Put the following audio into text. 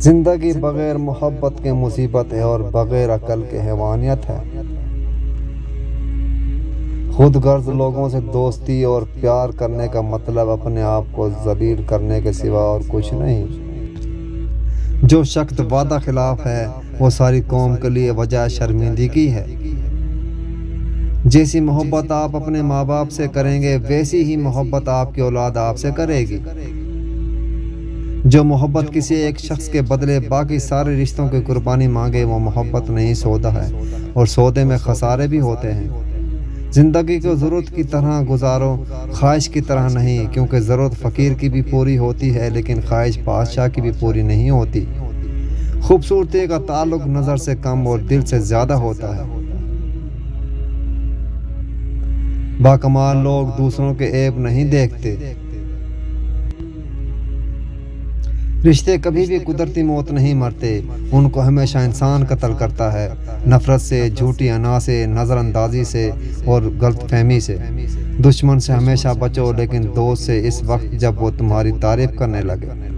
زندگی بغیر محبت کے مصیبت ہے اور بغیر عقل کے حیوانیت ہے۔ خود غرض لوگوں سے دوستی اور پیار کرنے کا مطلب اپنے آپ کو ذلیل کرنے کے سوا اور کچھ نہیں۔ جو شخص وعدہ خلاف ہے وہ ساری قوم کے لیے وجہ شرمندگی ہے۔ جیسی محبت آپ اپنے ماں باپ سے کریں گے ویسی ہی محبت آپ کی اولاد آپ سے کرے گی۔ جو محبت کسی ایک شخص کے بدلے باقی سارے رشتوں کی قربانی مانگے وہ محبت نہیں سودا ہے، اور سودے میں خسارے بھی ہوتے ہیں۔ زندگی کو ضرورت کی طرح گزارو، خواہش کی طرح نہیں، کیونکہ ضرورت فقیر کی بھی پوری ہوتی ہے لیکن خواہش بادشاہ کی بھی پوری نہیں ہوتی۔ خوبصورتی کا تعلق نظر سے کم اور دل سے زیادہ ہوتا ہے۔ باکمال لوگ دوسروں کے عیب نہیں دیکھتے۔ رشتے کبھی بھی قدرتی موت نہیں مرتے، ان کو ہمیشہ انسان قتل کرتا ہے، نفرت سے، جھوٹی انا سے، نظر اندازی سے اور غلط فہمی سے۔ دشمن سے ہمیشہ بچو لیکن دوست سے اس وقت جب وہ تمہاری تعریف کرنے لگے۔